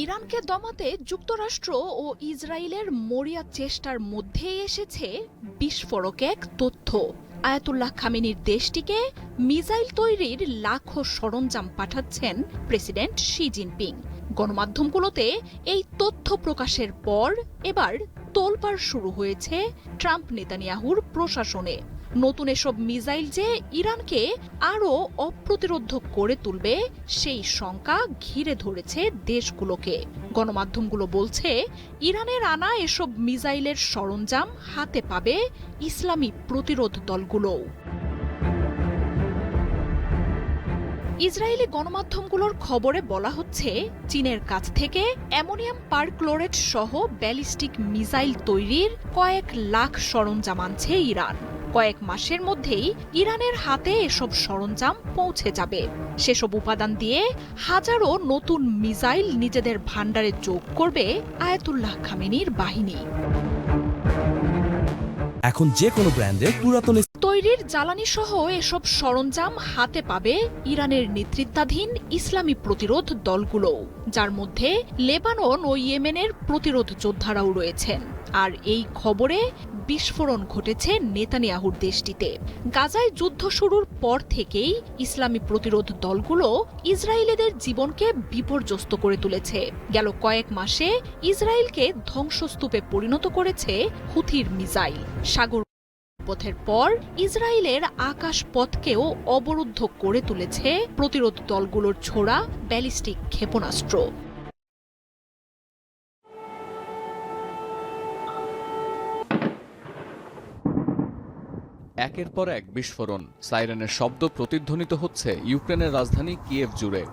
ইরানকে দমাতে যুক্তরাষ্ট্র ও ইসরায়েলের মরিয়া চেষ্টার মধ্যেই এসেছে বিস্ফোরক এক তথ্য। আয়াতুল্লাহ খামেনির দেশটিকে মিসাইল তৈরির লাখো সরঞ্জাম পাঠাচ্ছেন প্রেসিডেন্ট শি জিনপিং। গণমাধ্যমগুলোতে এই তথ্য প্রকাশের পর এবার তোলপাড় শুরু হয়েছে ট্রাম্প নেতানিয়াহুর প্রশাসনে। নতুন এসব মিসাইল যে ইরানকে আরও অপ্রতিরোধ করে তুলবে সেই শঙ্কা ঘিরে ধরেছে দেশগুলোকে। গণমাধ্যমগুলো বলছে, ইরানের আনা এসব মিসাইলের সরঞ্জাম হাতে পাবে ইসলামী প্রতিরোধ দলগুলোও। ইসরায়েলি গণমাধ্যমগুলোর খবরে বলা হচ্ছে, চীনের কাছ থেকে অ্যামোনিয়াম পারক্লোরেট সহ ব্যালিস্টিক মিসাইল তৈরির কয়েক লাখ সরঞ্জাম আনছে ইরান। কয়েক মাসের মধ্যেই ইরানের হাতে এসব সরঞ্জাম পৌঁছে যাবে। সেসব উপাদান দিয়ে হাজারো নতুন মিসাইল নিজেদের ভান্ডারে যোগ করবে আয়াতুল্লাহ খামেনির বাহিনী। এখন যে কোনো ব্র্যান্ডের পুরাতন তৈরির জ্বালানি সহ এসব সরঞ্জাম হাতে পাবে ইরানের নেতৃত্বাধীন ইসলামী প্রতিরোধ দলগুলোও, যার মধ্যে লেবানন ও ইয়েমেনের প্রতিরোধ যোদ্ধারাও রয়েছেন। আর এই খবরে বিস্ফোরণ ঘটেছে নেতানিয়াহুর দেশটিতে। গাজায় যুদ্ধ শুরুর পর থেকেই ইসলামী প্রতিরোধ দলগুলো ইসরায়েলিদের জীবনকে বিপর্যস্ত করে তুলেছে। গেল কয়েক মাসে ইসরায়েলকে ধ্বংসস্তূপে পরিণত করেছে হুথির মিসাইল। সাগর পথের পর ইসরায়েলের আকাশ পথকেও অবরুদ্ধ করে তুলেছে প্রতিরোধ দলগুলোর ছোড়া ব্যালিস্টিক ক্ষেপণাস্ত্র। একের পর এক বিস্ফোরণ, সাইরেনের শব্দ প্রতিধ্বনিত হচ্ছে ইউক্রেনের রাজধানী কিয়েভ জুড়ে।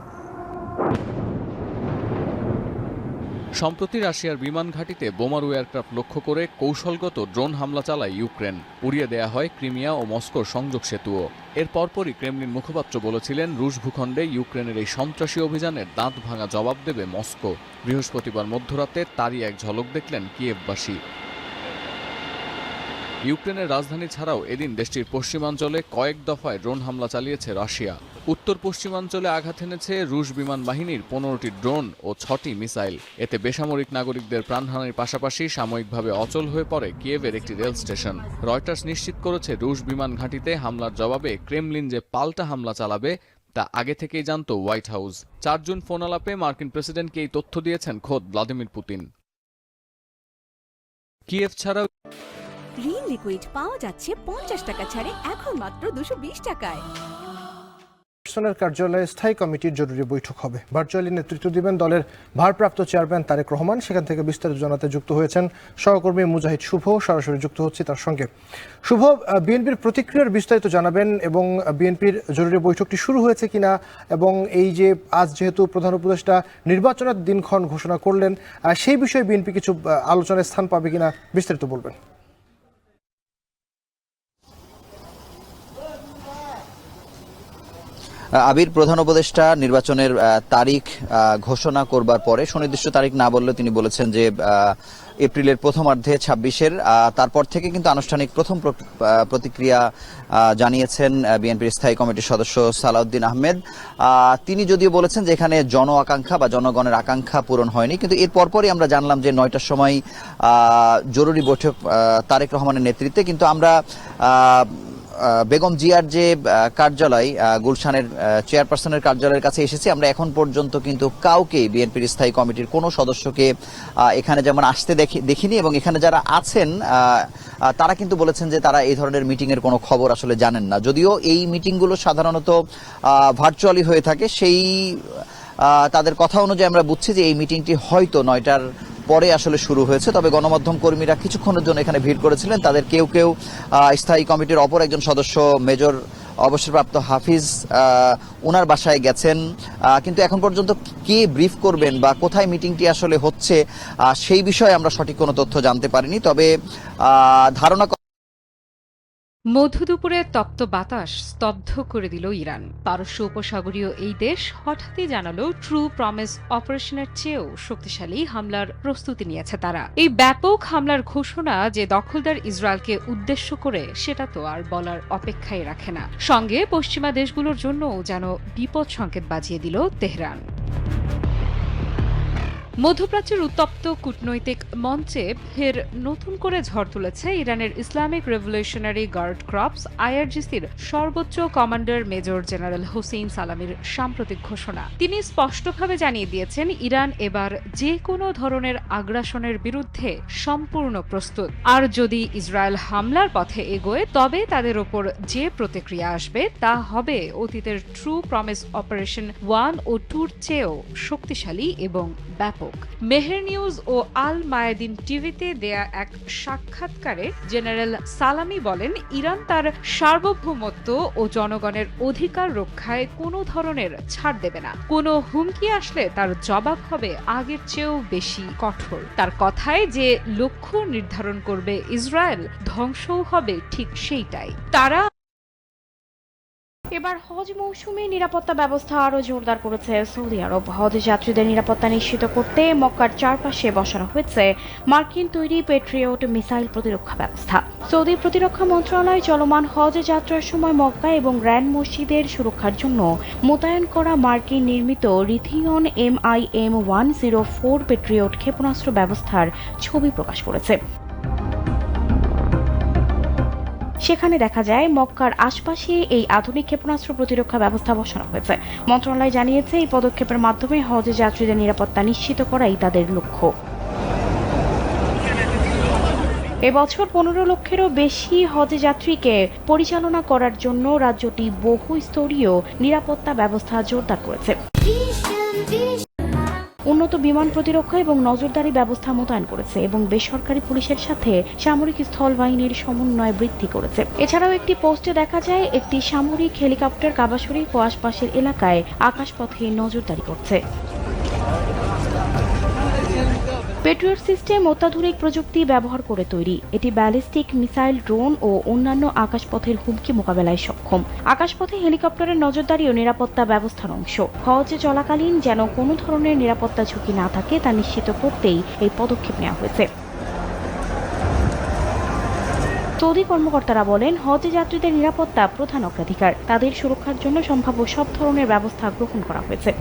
সম্প্রতি রাশিয়ার বিমান ঘাঁটিতে বোমারু এয়ারক্রাফট লক্ষ্য করে কৌশলগত ড্রোন হামলা চালায় ইউক্রেন। উড়িয়ে দেয়া হয় ক্রিমিয়া ও মস্কোর সংযোগ সেতুও। এর পরপরই ক্রেমলিন মুখপাত্র বলেছিলেন, রুশ ভূখণ্ডে ইউক্রেনের এই সন্ত্রাসী অভিযানের দাঁত ভাঙা জবাব দেবে মস্কো। বৃহস্পতিবার মধ্যরাতে তারই এক ঝলক দেখলেন কিয়েভবাসী। ইউক্রেনের রাজধানী ছাড়াও এদিন দেশটির পশ্চিমাঞ্চলে কয়েক দফায় ড্রোন হামলা চালিয়েছে রাশিয়া। উত্তর পশ্চিমাঞ্চলে আঘাত এনেছে রুশ বিমান বাহিনীর 15টি ড্রোন ও 6টি মিসাইল। এতে বেসামরিক নাগরিকদের প্রাণহানির পাশাপাশি সাময়িকভাবে অচল হয়ে পড়ে কিয়েভের একটি রেল স্টেশন। রয়টার্স নিশ্চিত করেছে, রুশ বিমান ঘাঁটিতে হামলার জবাবে ক্রেমলিন যে পাল্টা হামলা চালাবে তা আগে থেকেই জানত হোয়াইট হাউস। 4 জুন ফোন আলাপে মার্কিন প্রেসিডেন্টকে এই তথ্য দিয়েছেন খোদ ভ্লাদিমির পুতিন। কিয়েভ ছাড়াও রিন লিকুইড পাওয়া যাচ্ছে 50 টাকা ছাড়ে এখন মাত্র 220 টাকায়। চেয়ারপারসনের কার্যালয়ে স্থায়ী কমিটির জরুরি বৈঠক হবে। ভার্চুয়ালি নেতৃত্ব দিবেন দলের ভারপ্রাপ্ত চেয়ারম্যান তারেক রহমান। সেখান থেকে বিস্তারিত জানাতে যুক্ত হয়েছেন সহকর্মী মুজাহিদ শুভ। সরাসরি যুক্ত হচ্ছে তার সঙ্গে। শুভ, বিএনপির প্রতিক্রিয়ার বিস্তারিত জানাবেন এবং বিএনপির জরুরি বৈঠকটি শুরু হয়েছে কিনা, এবং এই যে আজ যেহেতু প্রধান উপদেষ্টা নির্বাচনের দিনক্ষণ ঘোষণা করলেন, সেই বিষয়ে বিএনপি কিছু আলোচনায় স্থান পাবে কিনা বিস্তারিত বলবেন। আবির, প্রধান উপদেষ্টা নির্বাচনের তারিখ ঘোষণা করবার পরে, সুনির্দিষ্ট তারিখ না বললেও তিনি বলেছেন যে এপ্রিলের প্রথমার্ধে 26-এর, তারপর থেকে কিন্তু আনুষ্ঠানিক প্রথম প্রতিক্রিয়া জানিয়েছেন বিএনপির স্থায়ী কমিটির সদস্য সালাউদ্দিন আহমেদ। তিনি যদিও বলেছেন যে এখানে জন আকাঙ্ক্ষা বা জনগণের আকাঙ্ক্ষা পূরণ হয়নি, কিন্তু এর পরপরই আমরা জানলাম যে 9টার সময় জরুরি বৈঠক তারেক রহমানের নেতৃত্বে। কিন্তু আমরা বেগম জিয়ার যে কার্যালয়, গুলশানের চেয়ারপারসনের কার্যালয়ের কাছে এসেছি। আমরা এখন পর্যন্ত কিন্তু কাউকে, বিএনপির স্থায়ী কমিটির কোনো সদস্যকে এখানে যেমন আসতে দেখিনি, এবং এখানে যারা আছেন তারা কিন্তু বলেছেন যে তারা এই ধরনের মিটিংয়ের কোনো খবর আসলে জানেন না। যদিও এই মিটিংগুলো সাধারণত ভার্চুয়ালি হয়ে থাকে, সেই তাদের কথা অনুযায়ী আমরা বুঝছি যে এই মিটিংটি হয়তো 9টার পরে আসলে শুরু হয়েছে। তবে গণমাধ্যম কর্মীরা কিছুক্ষণের জন্য এখানে ভিড় করেছিলেন। তাদের কেউ কেউ স্থায়ী কমিটির অপর একজন সদস্য মেজর অবসরপ্রাপ্ত হাফিজ ওনার বাসায় গেছেন। কিন্তু এখন পর্যন্ত কে ব্রিফ করবেন বা কোথায় মিটিংটি আসলে হচ্ছে সেই বিষয়ে আমরা সঠিক কোনো তথ্য জানতে পারিনি। তবে ধারণা মধ্যদুপুরে তপ্ত বাতাস স্তব্ধ করে দিল ইরান। পারস্য উপসাগরীয় এই দেশ হঠাৎই জানালো ট্রু প্রমিস অপারেশনের চেয়েও শক্তিশালী হামলার প্রস্তুতি নিয়েছে তারা। এই ব্যাপক হামলার ঘোষণা যে দখলদার ইসরায়েলকে উদ্দেশ্য করে, সেটা তো আর বলার অপেক্ষাই রাখে না। সঙ্গে পশ্চিমা দেশগুলোর জন্যও যেন বিপদ সংকেত বাজিয়ে দিল তেহরান। মধ্যপ্রাচ্যের উত্তপ্ত কূটনৈতিক মঞ্চে ফের নতুন করে ঝড় তুলেছে ইরানের ইসলামিক রেভলিউশনারি গার্ড ক্রপস আইআরজিসির সর্বোচ্চ কমান্ডার মেজর জেনারেল হোসেইন সালামির সাম্প্রতিক ঘোষণা। তিনি স্পষ্টভাবে জানিয়ে দিয়েছেন ইরান এবার যে কোনো ধরনের আগ্রাসনের বিরুদ্ধে সম্পূর্ণ প্রস্তুত, আর যদি ইসরায়েল হামলার পথে এগোয় তবে তাদের ওপর যে প্রতিক্রিয়া আসবে তা হবে অতীতের ট্রু প্রমিস অপারেশন 1 ও 2-র চেয়েও শক্তিশালী এবং ব্যাপক। মেহের নিউজ ও আল মায়াদিন টিভিতে দেয়া এক সাক্ষাৎকারে জেনারেল সালামি বলেন, ইরান তার সার্বভৌমত্ব ও জনগণের অধিকার রক্ষায় কোনো ধরনের ছাড় দেবে না। কোনো হুমকি আসলে তার জবাব হবে আগের চেয়েও বেশি কঠোর। তার কথায় যে লক্ষ্য নির্ধারণ করবে ইসরায়েল, ধ্বংসও হবে ঠিক সেইটাই। তারা এবার হজ মৌসুমে নিরাপত্তা ব্যবস্থা আরও জোরদার করেছে সৌদি আরব। হজ যাত্রীদের নিরাপত্তা নিশ্চিত করতে মক্কার চারপাশে বসানো হয়েছে মার্কিন তৈরি পেট্রিয়ট মিসাইল প্রতিরক্ষা ব্যবস্থা। সৌদি প্রতিরক্ষা মন্ত্রণালয় চলমান হজ যাত্রার সময় মক্কা এবং গ্র্যান্ড মসজিদের সুরক্ষার জন্য মোতায়েন করা মার্কিন নির্মিত রিথিয়ন MIM-104 পেট্রিয়ট ক্ষেপণাস্ত্র ব্যবস্থার ছবি প্রকাশ করেছে। সেখানে দেখা যায় মক্কার আশপাশে এই আধুনিক ক্ষেপণাস্ত্র প্রতিরক্ষা ব্যবস্থা বসানো হয়েছে। মন্ত্রণালয় জানিয়েছে এই পদক্ষেপের মাধ্যমে হজ যাত্রীদের নিরাপত্তা নিশ্চিত করাই তাদের লক্ষ্য। এবছর 15 লক্ষেরও বেশি হজ যাত্রীকে পরিচালনা করার জন্য রাজ্যটি বহু স্তরীয় নিরাপত্তা ব্যবস্থা জোরদার করেছে। উন্নত বিমান প্রতিরক্ষা এবং নজরদারি ব্যবস্থা মোতায়েন করেছে এবং বেসরকারি পুলিশের সাথে সামরিক স্থল বাহিনীর সমন্বয় বৃদ্ধি করেছে। এছাড়াও একটি পোস্টে দেখা যায় একটি সামরিক হেলিকপ্টার কাবা শরীফ ও আশপাশের এলাকায় আকাশপথে নজরদারি করছে। পেট্রিয়ট সিস্টেম অত্যাধুনিক প্রযুক্তি ব্যবহার করে তৈরি। এটি ব্যালিস্টিক মিসাইল, ড্রোন ও অন্যান্য আকাশপথের হুমকি মোকাবেলায় সক্ষম। আকাশপথে হেলিকপ্টারের নজরদারি ও নিরাপত্তা ব্যবস্থার অংশ। হজ চলাকালীন যেন কোনো ধরনের নিরাপত্তা ঝুঁকি না থাকে তা নিশ্চিত করতেই এই পদক্ষেপ নেওয়া হয়েছে। সৌদি কর্মকর্তারা বলেন, হজ যাত্রীদের নিরাপত্তা প্রধান অগ্রাধিকার। তাদের সুরক্ষার জন্য সম্ভাব্য সব ধরনের ব্যবস্থা গ্রহণ করা হয়েছে।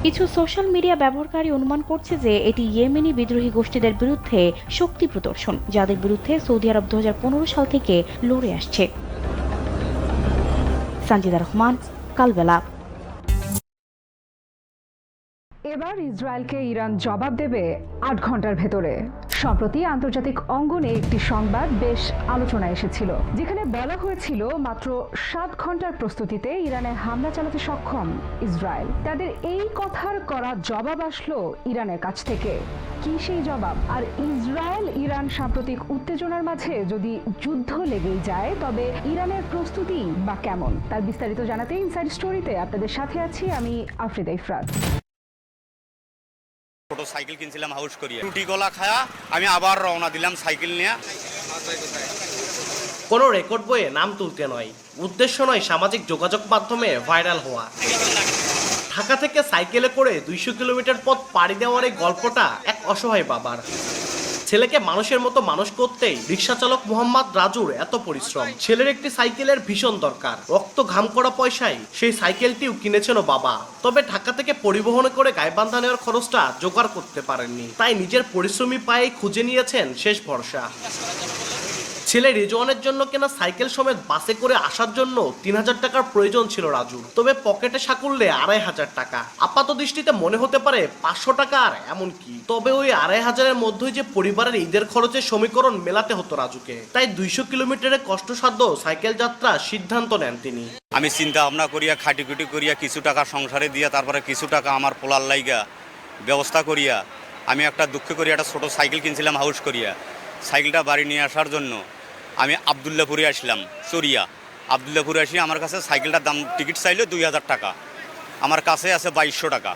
কিছু সোশ্যাল মিডিয়া ব্যবহারকারী অনুমান করছে যে এটি ইয়েমেনি বিদ্রোহী গোষ্ঠীদের বিরুদ্ধে শক্তি প্রদর্শন, যাদের বিরুদ্ধে সৌদি আরব 2015 সাল থেকে লড়ে আসছে। সানজিদা রহমান, কালবেলা। এবার ইসরায়েলকে ইরান জবাব দেবে 8 ঘন্টার ভেতরে। সম্প্রতি আন্তর্জাতিক অঙ্গনে একটি সংবাদ বেশ আলোচনায় এসেছিল, যেখানে বলা হয়েছিল মাত্র 7 ঘন্টার প্রস্তুতিতে ইরানে হামলা চালাতে সক্ষম ইসরায়েল। তাদের এই কথার করা জবাব আসলো ইরানের কাছ থেকে। কি সেই জবাব? আর ইসরায়েল ইরান সাম্প্রতিক উত্তেজনার মাঝে যদি যুদ্ধ লেগেই যায় তবে ইরানের প্রস্তুতি বা কেমন, তার বিস্তারিত জানাতে ইনসাইড স্টোরিতে আপনাদের সাথে আছি আমি আফরিদা ইফরাত। ছোট সাইকেল কিনছিলাম হাউস করিয়া, রুটি গলা খায়া আমি আবার রওনা দিলাম সাইকেল নিয়ে। কোনো রেকর্ড বইয়ে নাম তুলতে নয়, উদ্দেশ্য নয় সামাজিক যোগাযোগ মাধ্যমে ভাইরাল হওয়া। ঢাকা থেকে সাইকেলে করে 200 কিলোমিটার পথ পাড়ি দেওয়ার এই গল্পটা এক অসহায় বাবার। ছেলেকে মানুষের মতো মানুষ করতেই রিক্সা চালক মোহাম্মদ রাজুর এত পরিশ্রম। ছেলের একটি সাইকেলের ভীষণ দরকার, রক্ত ঘাম করা পয়সায় সেই সাইকেলটিও কিনেছেন বাবা। তবে ঢাকা থেকে পরিবহনে করে গাইবান্ধা নেওয়ার খরচটা জোগাড় করতে পারেননি, তাই নিজের পরিশ্রমী পায়ে খুঁজে নিয়েছেন শেষ ভরসা। ছেলে রিজওয়ানের জন্য কেনা সাইকেল সমেত বাসে করে আসার জন্য 3000 টাকার প্রয়োজন ছিল রাজুর। তবে পকেটে সাকুল্যে 2500 টাকা। আপাত দৃষ্টিতে মনে হতে পারে 500 টাকা আর এমন কি, তবে ওই 2500-এর মধ্যেই যে পরিবারের ঈদের খরচের সমীকরণ মেলাতে হতো রাজুকে। তাই 200 কিলোমিটারের কষ্টসাধ্য সাইকেল যাত্রার সিদ্ধান্ত নেন তিনি। আমি চিন্তা ভাবনা করিয়া খাটিকুটি করিয়া কিছু টাকা সংসারে দিয়া তারপরে কিছু টাকা আমার পোলার লাইগা ব্যবস্থা করিয়া আমি একটা দুঃখ করিয়া একটা ছোট সাইকেল কিনছিলাম হাউস করিয়া। সাইকেলটা বাড়ি নিয়ে আসার জন্য আমি আবদুল্লাপুরে আসলাম, চরিয়া আবদুল্লাপুরে আসি। আমার কাছে সাইকেলটার দাম টিকিট চাইলে 2000 টাকা, আমার কাছে আছে 2200 টাকা।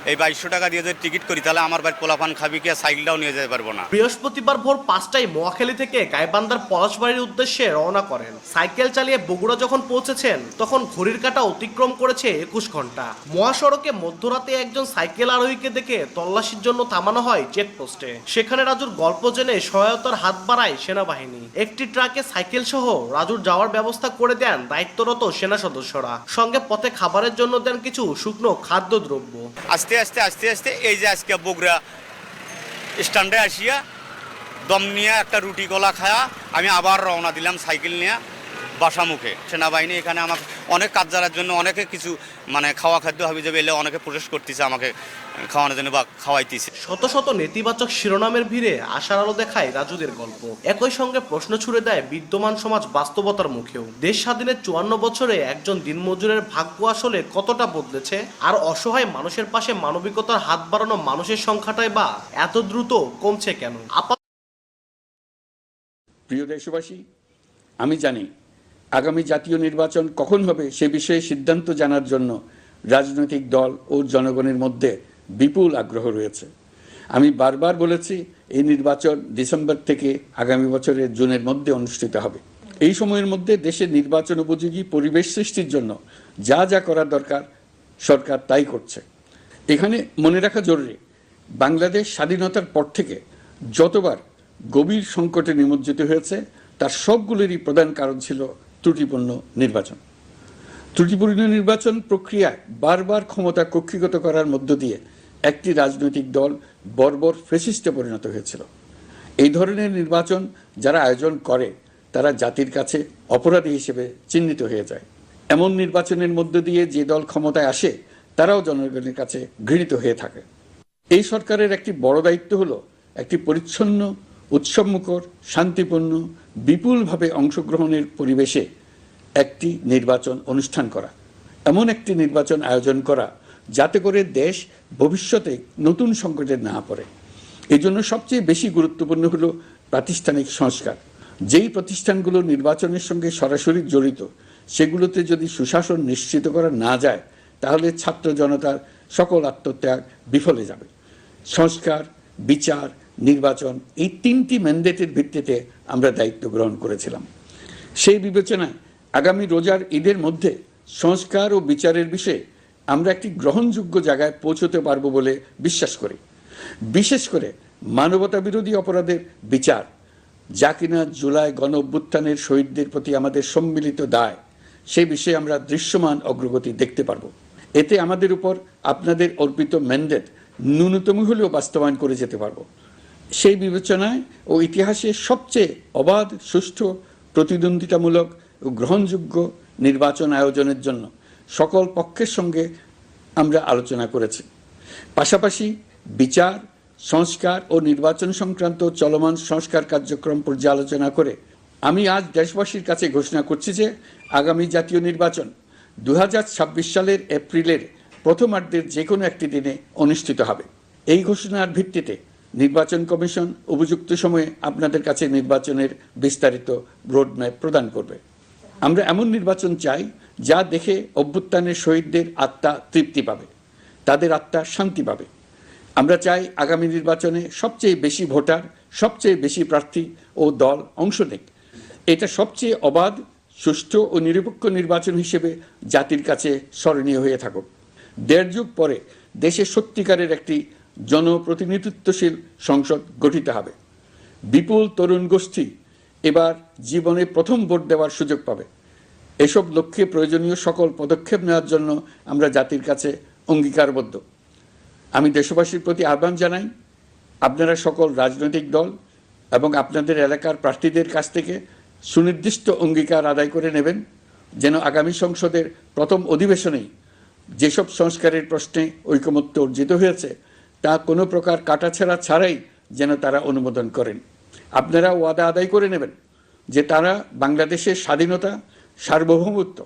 এই 2200 টাকা দিয়ে যদি টিকিট করি তাহলে আমার ভাই পোলাপান খাবি কি, সাইকেলটাও নিয়ে যেতে পারবো না। বৃহস্পতিবার ভোর 5টায় মোয়াখালী থেকে গাইবান্ধার পলাশবাড়ির উদ্দেশ্যে রওনা করেন। সাইকেল চালিয়ে বগুড়া যখন পৌঁছেছেন তখন ঘড়ির কাঁটা অতিক্রম করেছে 21 ঘন্টা। মহাসড়কে মধ্যরাতে একজন সাইকেল আরোহীকে দেখে তল্লাশির জন্য থামানো হয় চেকপোস্টে। সেখানে রাজুর গল্প জেনে সহায়তার হাত বাড়ায় সেনাবাহিনী। একটি ট্রাকে সাইকেল সহ রাজুর যাওয়ার ব্যবস্থা করে দেন দায়িত্বরত সেনা সদস্যরা। সঙ্গে পথে খাবারের জন্য দেন কিছু শুকনো খাদ্যদ্রব্য। আস্তে আস্তে এই যে আজকে বগুড়া স্ট্যান্ডে আসিয়া দম নিয়ে একটা রুটি কলা খায়া আমি আবার রওনা দিলাম সাইকেল নিয়ে বাসা মুখে। সেনাবাহিনী এখানে আমাকে অনেক কাজ জানার জন্য অনেকে কিছু মানে খাওয়া খাদ্য হাবি যাবে এলে অনেকে প্রসেস করতেছে আমাকে খাওয়ানোর জন্য বা খাওয়াইতেছে। শত শত নেতিবাচক শিরোনামের ভিড়ে আশার আলো দেখায় রাজুদের গল্প। একই সঙ্গে প্রশ্ন ছুড়ে দেয় বিদ্যমান সমাজ বাস্তবতার মুখেও। দেশ স্বাধীনের 54 বছরে একজন দিনমজুরের ভাগ্য আসলে কতটা বদলেছে, আর অসহায় মানুষের পাশে মানবিকতার হাত বাড়ানো মানুষের সংখ্যাটাই বা এত দ্রুত কমছে কেন? প্রিয় দেশবাসী, আমি জানি আগামী জাতীয় নির্বাচন কখন হবে সে বিষয়ে সিদ্ধান্ত জানার জন্য রাজনৈতিক দল ও জনগণের মধ্যে বিপুল আগ্রহ রয়েছে। আমি বারবার বলেছি এই নির্বাচন ডিসেম্বর থেকে আগামী বছরের জুনের মধ্যে অনুষ্ঠিত হবে। এই সময়ের মধ্যে দেশের নির্বাচন উপযোগী পরিবেশ সৃষ্টির জন্য যা যা করা দরকার সরকার তাই করছে। এখানে মনে রাখা জরুরি, বাংলাদেশ স্বাধীনতার পর থেকে যতবার গভীর সংকটে নিমজ্জিত হয়েছে তার সবগুলোরই প্রধান কারণ ছিল ত্রুটিপূর্ণ নির্বাচন। ত্রুটিপূর্ণ নির্বাচন প্রক্রিয়ায় বারবার ক্ষমতা কক্ষিগত করার মধ্য দিয়ে একটি রাজনৈতিক দল বর্বর ফ্যাসিস্টে পরিণত হয়েছিল। এই ধরনের নির্বাচন যারা আয়োজন করে তারা জাতির কাছে অপরাধী হিসেবে চিহ্নিত হয়ে যায়। এমন নির্বাচনের মধ্য দিয়ে যে দল ক্ষমতায় আসে তারাও জনগণের কাছে ঘৃণিত হয়ে থাকে। এই সরকারের একটি বড় দায়িত্ব হলো একটি পরিচ্ছন্ন, উৎসবমুখর, শান্তিপূর্ণ, বিপুলভাবে অংশগ্রহণের পরিবেশে একটি নির্বাচন অনুষ্ঠান করা, এমন একটি নির্বাচন আয়োজন করা যাতে করে দেশ ভবিষ্যতে নতুন সংকটে না পড়ে। এই জন্য সবচেয়ে বেশি গুরুত্বপূর্ণ হলো প্রাতিষ্ঠানিক সংস্কার। যেই প্রতিষ্ঠানগুলো নির্বাচনের সঙ্গে সরাসরি জড়িত সেগুলোতে যদি সুশাসন নিশ্চিত করা না যায় তাহলে ছাত্র জনতার সকল আত্মত্যাগ বিফলে যাবে। সংস্কার, বিচার, নির্বাচন এই তিনটি ম্যান্ডেটের ভিত্তিতে আমরা দায়িত্ব গ্রহণ করেছিলাম। সেই বিবেচনায় আগামী রোজার ঈদের মধ্যে সংস্কার ও বিচারের বিষয়ে আমরা একটি গ্রহণযোগ্য জায়গায় পৌঁছতে পারব বলে বিশ্বাস করি। বিশেষ করে মানবতা বিরোধী অপরাধের বিচার, যা কিনা জুলাই গণ অভ্যুত্থানের শহীদদের প্রতি আমাদের সম্মিলিত দায়, সেই বিষয়ে আমরা দৃশ্যমান অগ্রগতি দেখতে পারব। এতে আমাদের উপর আপনাদের অর্পিত ম্যান্ডেট ন্যূনতম হলেও বাস্তবায়ন করে যেতে পারব। সেই বিবেচনায় ও ইতিহাসের সবচেয়ে অবাধ, সুষ্ঠু, প্রতিদ্বন্দ্বিতামূলক ও গ্রহণযোগ্য নির্বাচন আয়োজনের জন্য সকল পক্ষের সঙ্গে আমরা আলোচনা করেছি। পাশাপাশি বিচার, সংস্কার ও নির্বাচন সংক্রান্ত চলমান সংস্কার কার্যক্রম পর্যালোচনা করে আমি আজ দেশবাসীর কাছে ঘোষণা করছি যে আগামী জাতীয় নির্বাচন 2026 সালের এপ্রিলের প্রথমার্ধের যে কোনো একটি দিনে অনুষ্ঠিত হবে। এই ঘোষণার ভিত্তিতে নির্বাচন কমিশন উপযুক্ত সময়ে আপনাদের কাছে নির্বাচনের বিস্তারিত রোডম্যাপ প্রদান করবে। আমরা এমন নির্বাচন চাই যা দেখে অভ্যুত্থানের শহীদদের আত্মা তৃপ্তি পাবে, তাদের আত্মা শান্তি পাবে। আমরা চাই আগামী নির্বাচনে সবচেয়ে বেশি ভোটার, সবচেয়ে বেশি প্রার্থী ও দল অংশ নেক। এটা সবচেয়ে অবাধ, সুষ্ঠু ও নিরপেক্ষ নির্বাচন হিসেবে জাতির কাছে স্মরণীয় হয়ে থাকুক। 1.5 যুগ পরে দেশে সত্যিকারের একটি জনপ্রতিনিধিত্বশীল সংসদ গঠিত হবে। বিপুল তরুণ গোষ্ঠী এবার জীবনে প্রথম ভোট দেওয়ার সুযোগ পাবে। এসব লক্ষ্যে প্রয়োজনীয় সকল পদক্ষেপ নেওয়ার জন্য আমরা জাতির কাছে অঙ্গীকারবদ্ধ। আমি দেশবাসীর প্রতি আহ্বান জানাই, আপনারা সকল রাজনৈতিক দল এবং আপনাদের এলাকার প্রার্থীদের কাছ থেকে সুনির্দিষ্ট অঙ্গীকার আদায় করে নেবেন, যেন আগামী সংসদের প্রথম অধিবেশনেই যেসব সংস্কারের প্রশ্নে ঐকমত্য অর্জিত হয়েছে তা কোনো প্রকার কাটাছেঁড়া ছাড়াই যেন তারা অনুমোদন করেন। আপনারা ওয়াদা আদায় করে নেবেন যে তারা বাংলাদেশের স্বাধীনতা, সার্বভৌমত্ব,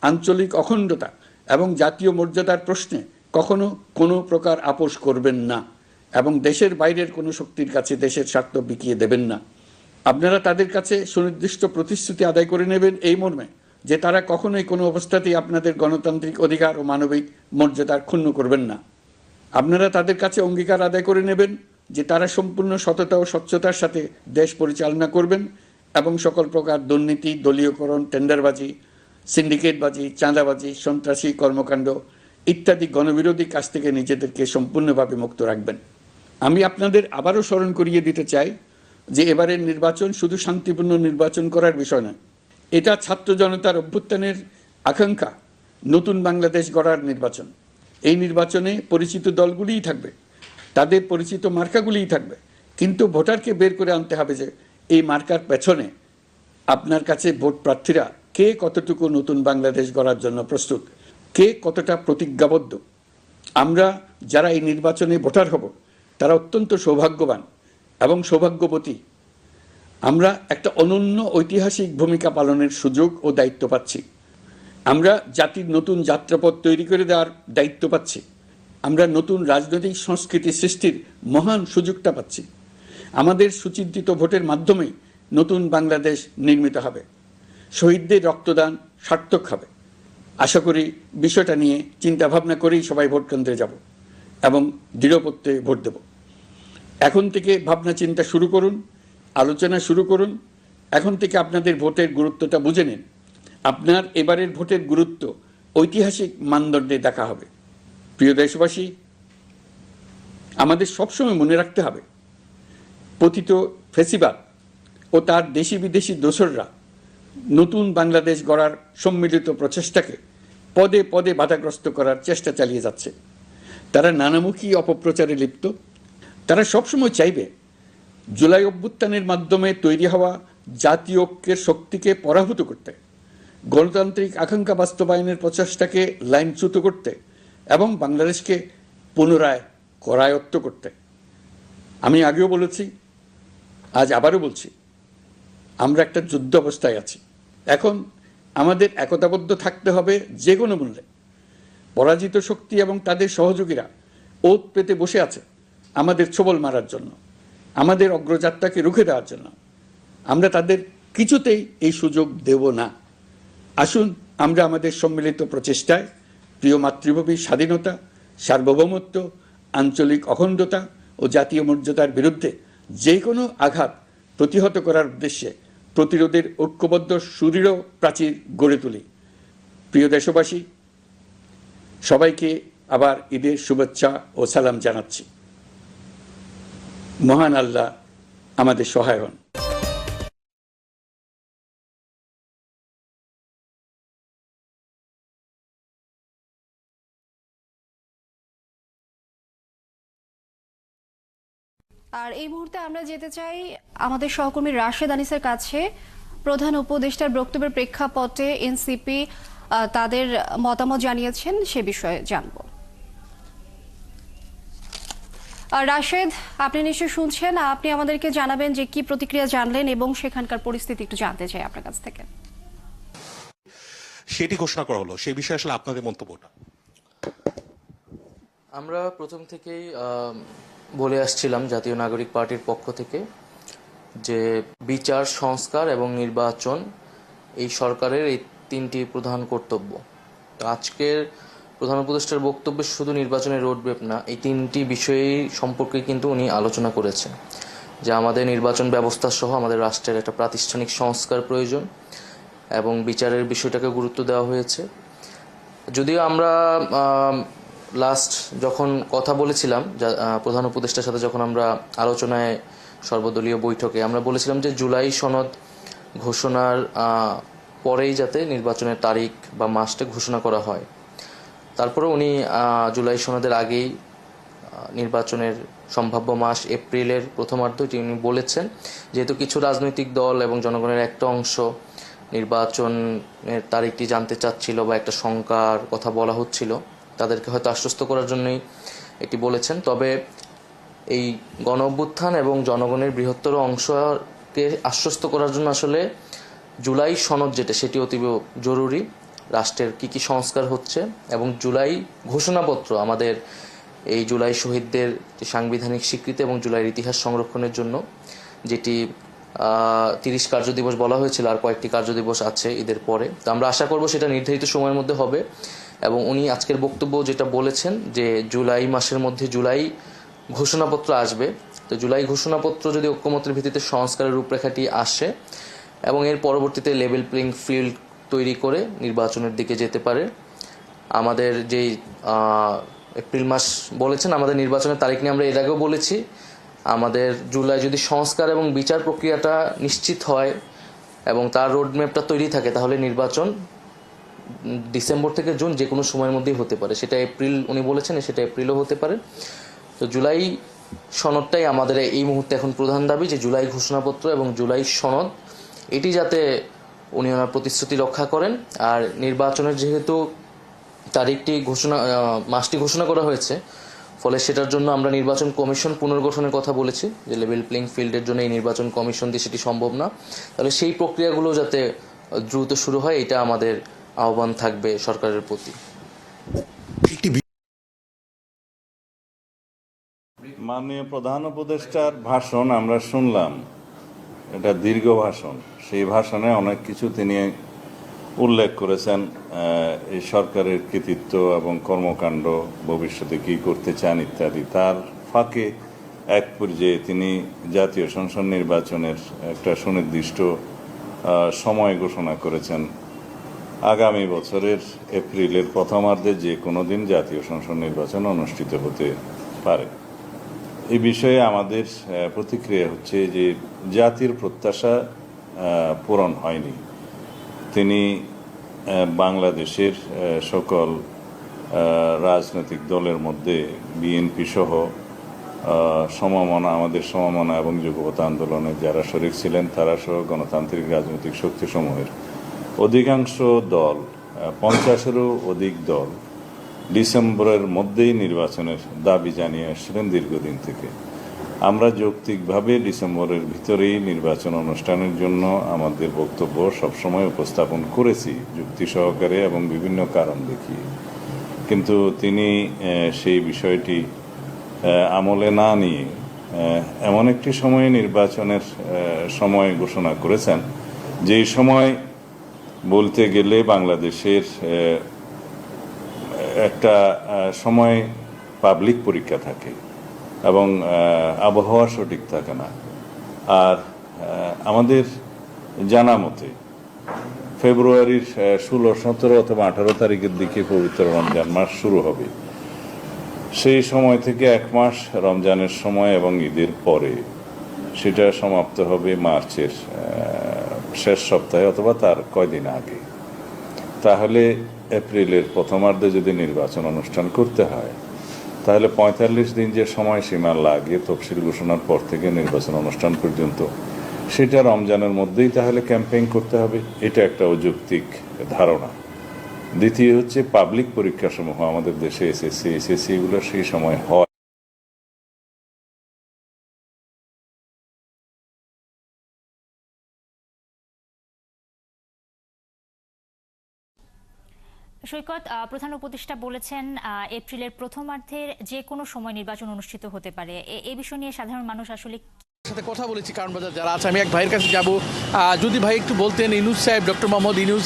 আঞ্চলিক অখণ্ডতা এবং জাতীয় মর্যাদার প্রশ্নে কখনো কোনো প্রকার আপোষ করবেন না এবং দেশের বাইরের কোনো শক্তির কাছে দেশের স্বার্থ বিকিয়ে দেবেন না। আপনারা তাদের কাছে সুনির্দিষ্ট প্রতিশ্রুতি আদায় করে নেবেন এই মর্মে যে তারা কখনোই কোনো অবস্থাতেই আপনাদের গণতান্ত্রিক অধিকার ও মানবিক মর্যাদার ক্ষুণ্ণ করবেন না। আপনারা তাদের কাছে অঙ্গীকার আদায় করে নেবেন যে তারা সম্পূর্ণ সততা ও স্বচ্ছতার সাথে দেশ পরিচালনা করবেন এবং সকল প্রকার দুর্নীতি, দলীয়করণ, টেন্ডারবাজি, সিন্ডিকেটবাজি, চাঁদাবাজি, সন্ত্রাসী কর্মকাণ্ড ইত্যাদি গণবিরোধী কাজ থেকে নিজেদেরকে সম্পূর্ণভাবে মুক্ত রাখবেন। আমি আপনাদের আবারও স্মরণ করিয়ে দিতে চাই যে এবারের নির্বাচন শুধু শান্তিপূর্ণ নির্বাচন করার বিষয় নয়, এটা ছাত্র জনতার অভ্যুত্থানের আকাঙ্ক্ষা নতুন বাংলাদেশ গড়ার নির্বাচন। এই নির্বাচনে পরিচিত দলগুলিই থাকবে, তাদের পরিচিত মার্কাগুলিই থাকবে, কিন্তু ভোটারকে বের করে আনতে হবে যে এই মার্কার পেছনে আপনার কাছে ভোট প্রার্থীরা কে কতটুকু নতুন বাংলাদেশ গড়ার জন্য প্রস্তুত, কে কতটা প্রতিজ্ঞাবদ্ধ। আমরা যারা এই নির্বাচনে ভোটার হব তারা অত্যন্ত সৌভাগ্যবান এবং সৌভাগ্যবতী। আমরা একটা অনন্য ঐতিহাসিক ভূমিকা পালনের সুযোগ ও দায়িত্ব পাচ্ছি। আমরা জাতির নতুন যাত্রাপথ তৈরি করে দেওয়ার দায়িত্ব পাচ্ছি। আমরা নতুন রাজনৈতিক সংস্কৃতি সৃষ্টির মহান সুযোগটা পাচ্ছি। আমাদের সুচিন্তিত ভোটের মাধ্যমে নতুন বাংলাদেশ নির্মিত হবে, শহীদদের রক্তদান সার্থক হবে। আশা করি বিষয়টা নিয়ে চিন্তা ভাবনা করেই সবাই ভোট কেন্দ্রে যাব এবং দৃঢ়প্রত্যয়ে ভোট দেব। এখন থেকে ভাবনা চিন্তা শুরু করুন, আলোচনা শুরু করুন। এখন থেকে আপনাদের ভোটের গুরুত্বটা বুঝে নিন। আপনার এবারের ভোটের গুরুত্ব ঐতিহাসিক মানদণ্ডে দেখা হবে। প্রিয় দেশবাসী, আমাদের সবসময় মনে রাখতে হবে পতিত ফ্যাসিবাদ ও তার দেশি বিদেশি দোসররা নতুন বাংলাদেশ গড়ার সম্মিলিত প্রচেষ্টাকে পদে পদে বাধাগ্রস্ত করার চেষ্টা চালিয়ে যাচ্ছে। তারা নানামুখী অপপ্রচারে লিপ্ত। তারা সবসময় চাইবে জুলাই অভ্যুত্থানের মাধ্যমে তৈরি হওয়া জাতীয় ঐক্যের শক্তিকে পরাভূত করতে, গণতান্ত্রিক আকাঙ্ক্ষা বাস্তবায়নের প্রচেষ্টাকে লাইনচ্যুত করতে এবং বাংলাদেশকে পুনরায় করায়ত্ত করতে। আমি আগেও বলেছি, আজ আবারও বলছি, আমরা একটা যুদ্ধ অবস্থায় আছি। এখন আমাদের একতাবদ্ধ থাকতে হবে যে কোনো মূল্যে। পরাজিত শক্তি এবং তাদের সহযোগীরা ওত পেতে বসে আছে আমাদের ছোবল মারার জন্য, আমাদের অগ্রযাত্রাকে রুখে দেওয়ার জন্য। আমরা তাদের কিছুতেই এই সুযোগ দেব না। আসুন আমরা আমাদের সম্মিলিত প্রচেষ্টায় প্রিয় মাতৃভূমির স্বাধীনতা, সার্বভৌমত্ব, আঞ্চলিক অখণ্ডতা ও জাতীয় মর্যাদার বিরুদ্ধে যে কোনো আঘাত প্রতিহত করার উদ্দেশ্যে প্রতিরোধের ঐক্যবদ্ধ সুদৃঢ় প্রাচীর গড়ে তুলি। প্রিয় দেশবাসী, সবাইকে আবার ঈদের শুভেচ্ছা ও সালাম জানাচ্ছি। মহান আল্লাহ আমাদের সহায় হন। আর এই মুহূর্তে আমরা যেতে চাই আমাদের সহকর্মী রাশেদ আনিসের কাছে। প্রধান উপদেষ্টার বক্তব্যের প্রেক্ষাপটে এনসিপি তাদের মতামত জানিয়েছেন, সে বিষয়ে জানব। রাশেদ, আপনি নিশ্চয়ই শুনছেন, আপনি আমাদেরকে জানাবেন যে কি প্রতিক্রিয়া জানলেন এবং সেখানকার পরিস্থিতি একটু জানতে চাই আপনার কাছ থেকে। সেটি ঘোষণা করা হলো, সেই বিষয়ে আসলে আপনাদের মন্তব্যটা। আমরা প্রথম থেকেই বলে আসছিলাম জাতীয় নাগরিক পার্টির পক্ষ থেকে যে বিচার, সংস্কার এবং নির্বাচন এই সরকারের এই তিনটি প্রধান কর্তব্য। তো আজকের প্রধান উপদেষ্টার বক্তব্যে শুধু নির্বাচনের রোডম্যাপ না, এই তিনটি বিষয় সম্পর্কে কিন্তু উনি আলোচনা করেছেন যে আমাদের নির্বাচন ব্যবস্থা সহ আমাদের রাষ্ট্রের একটা প্রাতিষ্ঠানিক সংস্কার প্রয়োজন এবং বিচারের বিষয়টাকে গুরুত্ব দেওয়া হয়েছে। যদিও আমরা লাস্ট যখন কথা বলেছিলাম প্রধান উপদেষ্টার সাথে, যখন আমরা আলোচনায় সর্বদলীয় বৈঠকে আমরা বলেছিলাম যে জুলাই সনদ ঘোষণার পরেই যাতে নির্বাচনের তারিখ বা মাসটা ঘোষণা করা হয়। তারপরে উনি জুলাই সনদের আগেই নির্বাচনের সম্ভাব্য মাস এপ্রিলের প্রথমার্ধ এটি উনি বলেছেন, যেহেতু কিছু রাজনৈতিক দল এবং জনগণের একটা অংশ নির্বাচনের তারিখটি জানতে চাচ্ছিল বা একটা শঙ্কার কথা বলা হচ্ছিল, তাদেরকে হয়তো আশ্বস্ত করার জন্যই এটি বলেছেন। তবে এই গণ অভ্যুত্থান এবং জনগণের বৃহত্তর অংশকে আশ্বস্ত করার জন্য আসলে জুলাই সনদ যেটা, সেটি অতীব জরুরি। রাষ্ট্রের কি কি সংস্কার হচ্ছে এবং জুলাই ঘোষণাপত্র আমাদের এই জুলাই শহীদদের যে সাংবিধানিক স্বীকৃতি এবং জুলাইয়ের ইতিহাস সংরক্ষণের জন্য যেটি 30 কার্যদিবস বলা হয়েছিল, আর কয়েকটি কার্যদিবস আছে ঈদের পরে। তো আমরা আশা করব সেটা নির্ধারিত সময়ের মধ্যে হবে এবং উনি আজকের বক্তব্য যেটা বলেছেন যে জুলাই মাসের মধ্যে জুলাই ঘোষণাপত্র আসবে। তো জুলাই ঘোষণাপত্র যদি ঐক্যমত্যের ভিত্তিতে সংস্কারের রূপরেখাটি আসে এবং এর পরবর্তীতে লেভেল প্লেইং ফিল্ড তৈরি করে নির্বাচনের দিকে যেতে পারে। আমাদের যেই এপ্রিল মাস বলেছেন, আমাদের নির্বাচনের তারিখ নিয়ে আমরা এর আগেও বলেছি। আমাদের জুলাই যদি সংস্কার এবং বিচার প্রক্রিয়াটা নিশ্চিত হয় এবং তার রোডম্যাপটা তৈরি থাকে, তাহলে নির্বাচন ডিসেম্বর থেকে জুন যে কোনো সময়ের মধ্যেই হতে পারে। সেটা এপ্রিল উনি বলেছেন, সেটা এপ্রিলও হতে পারে। তো জুলাই সনদটাই আমাদের এই মুহূর্তে এখন প্রধান দাবি, যে জুলাই ঘোষণাপত্র এবং জুলাই সনদ এটি যাতে উনি ওনার প্রতিশ্রুতি রক্ষা করেন। আর নির্বাচনের যেহেতু মাসটি ঘোষণা করা হয়েছে, ফলে সেটার জন্য আমরা নির্বাচন কমিশন পুনর্গঠনের কথা বলেছি, যে লেভেল প্লেইং ফিল্ডের জন্য এই নির্বাচন কমিশন দিয়ে সেটি সম্ভব না। তাহলে সেই প্রক্রিয়াগুলো যাতে দ্রুত শুরু হয়, এটা আমাদের আহ্বান থাকবে সরকারের প্রতি। মাননীয় প্রধান উপদেষ্টার ভাষণ আমরা শুনলাম, এটা দীর্ঘ ভাষণ। সেই ভাষণে অনেক কিছু তিনি উল্লেখ করেছেন, এই সরকারের কৃতিত্ব এবং কর্মকাণ্ড, ভবিষ্যতে কী করতে চান ইত্যাদি। তার ফাঁকে এক পর্যায়ে তিনি জাতীয় সংসদ নির্বাচনের একটা সুনির্দিষ্ট সময় ঘোষণা করেছেন। আগামী বছরের এপ্রিলের প্রথমার্ধে যে কোনো দিন জাতীয় সংসদ নির্বাচন অনুষ্ঠিত হতে পারে। এই বিষয়ে আমাদের প্রতিক্রিয়া হচ্ছে যে জাতির প্রত্যাশা পূরণ হয়নি। তিনি বাংলাদেশের সকল রাজনৈতিক দলের মধ্যে বিএনপি সহ আমাদের সমমনা এবং যুগপৎ আন্দোলনে যারা শরিক ছিলেন তারা সহ গণতান্ত্রিক রাজনৈতিক শক্তিসমূহের অধিকাংশ দল, 50-এরও অধিক দল ডিসেম্বরের মধ্যেই নির্বাচনের দাবি জানিয়ে আসছিলেন দীর্ঘদিন থেকে। আমরা যৌক্তিকভাবে ডিসেম্বরের ভিতরেই নির্বাচন অনুষ্ঠানের জন্য আমাদের বক্তব্য সবসময় উপস্থাপন করেছি, যুক্তি সহকারে এবং বিভিন্ন কারণ দেখিয়ে। কিন্তু তিনি সেই বিষয়টি আমলে না নিয়ে এমন একটি সময়ে নির্বাচনের সময় ঘোষণা করেছেন, যেই সময় বলতে গেলে বাংলাদেশের একটা সময় পাবলিক পরীক্ষা থাকে এবং আবহাওয়া সঠিক থাকে না। আর আমাদের জানা মতে ফেব্রুয়ারির 16, 17 অথবা 18 তারিখের দিকে পবিত্র রমজান মাস শুরু হবে। সেই সময় থেকে এক মাস রমজানের সময় এবং ঈদের পরে সেটা সমাপ্ত হবে মার্চের শেষ সপ্তাহে অথবা তার কয়দিন আগে। তাহলে এপ্রিলের প্রথমার্ধে যদি নির্বাচন অনুষ্ঠান করতে হয়, তাহলে 45 দিন যে সময়সীমা লাগে তফসিল ঘোষণার পর থেকে নির্বাচন অনুষ্ঠান পর্যন্ত, সেটা রমজানের মধ্যেই তাহলে ক্যাম্পেইন করতে হবে। এটা একটা অযৌক্তিক ধারণা। দ্বিতীয় হচ্ছে পাবলিক পরীক্ষাসমূহ আমাদের দেশে এসএসসি এগুলো সেই সময় হয়। সৈকত, প্রধান উপদেষ্টা বলেছেন এপ্রিলের প্রথমার্ধের যে কোনো সময় নির্বাচন অনুষ্ঠিত হতে পারে। এই বিষয় নিয়ে সাধারণ মানুষ আসলে সাথে কথা বলেছি কারণ বাজার যারা আছে। আমি এক ভাইয়ের কাছে যাব, যদি ভাই একটু বলতেন, ইউনূস সাহেব, ডক্টর মোহাম্মদ ইউনূস,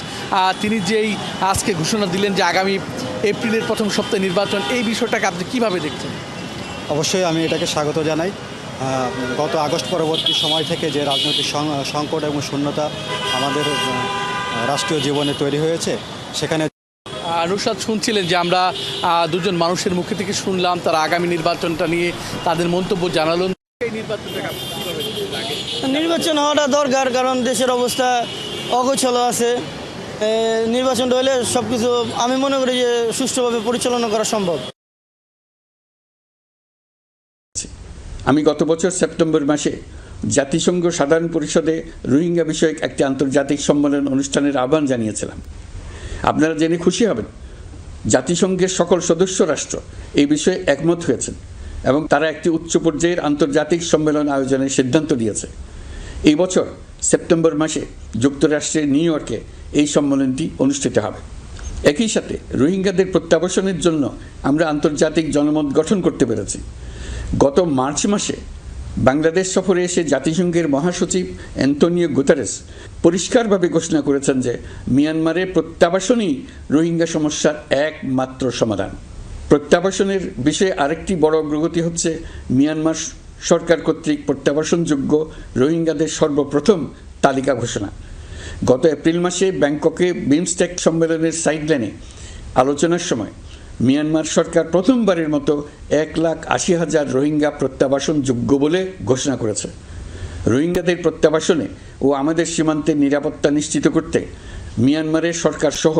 তিনি যেই আজকে ঘোষণা দিলেন যে আগামী এপ্রিলের প্রথম সপ্তাহে নির্বাচন, এই বিষয়টাকে আপনি কিভাবে দেখছেন? অবশ্যই আমি এটাকে স্বাগত জানাই। গত আগস্ট পরবর্তী সময় থেকে যে রাজনৈতিক সংকট এবং শূন্যতা আমাদের রাষ্ট্রীয় জীবনে তৈরি হয়েছে, সেখানে নুসরাত শুনছিলেন যে আমরা দুজন মানুষের মুখে থেকে শুনলাম তারা আগামী নির্বাচনটা নিয়ে তাদের মন্তব্য জানালেন। নির্বাচন হওয়াটা দরকার, কারণ দেশের অবস্থা অগোছালো আছে। নির্বাচনটা হলে সবকিছু আমি মনে করি যে সুষ্ঠুভাবে পরিচালনা করা সম্ভব। আমি গত বছর সেপ্টেম্বর মাসে জাতিসংঘ সাধারণ পরিষদে রোহিঙ্গা বিষয়ক একটি আন্তর্জাতিক সম্মেলন অনুষ্ঠানের আহ্বান জানিয়েছিলাম। আপনারা জেনে খুশি হবেন, জাতিসংঘের সকল সদস্য রাষ্ট্র এই বিষয়ে একমত হয়েছেন এবং তারা একটি উচ্চ পর্যায়ের আন্তর্জাতিক সম্মেলন আয়োজনের সিদ্ধান্ত নিয়েছে। এই বছর সেপ্টেম্বর মাসে যুক্তরাষ্ট্রের নিউ ইয়র্কে এই সম্মেলনটি অনুষ্ঠিত হবে। একই সাথে রোহিঙ্গাদের প্রত্যাবাসনের জন্য আমরা আন্তর্জাতিক জনমত গঠন করতে পেরেছি। গত মার্চ মাসে বাংলাদেশ সফরে এসে জাতিসংঘের মহাসচিব অ্যান্টোনিও গুতেরেস পরিষ্কারভাবে ঘোষণা করেছেন যে মিয়ানমারের প্রত্যাবাসনই রোহিঙ্গা সমস্যার একমাত্র সমাধান। প্রত্যাবাসনের বিষয়ে আরেকটি বড় অগ্রগতি হচ্ছে মিয়ানমার সরকার কর্তৃক প্রত্যাবাসনযোগ্য রোহিঙ্গাদের সর্বপ্রথম তালিকা ঘোষণা। গত এপ্রিল মাসে ব্যাংককে বিমস্টেক সম্মেলনের সাইডলাইনে আলোচনার সময় মিয়ানমার সরকার প্রথমবারের মতো 1,80,000 রোহিঙ্গা প্রত্যাবাসনযোগ্য বলে ঘোষণা করেছে। রোহিঙ্গাদের প্রত্যাবাসনে ও আমাদের সীমান্তের নিরাপত্তা নিশ্চিত করতে মিয়ানমারের সরকার সহ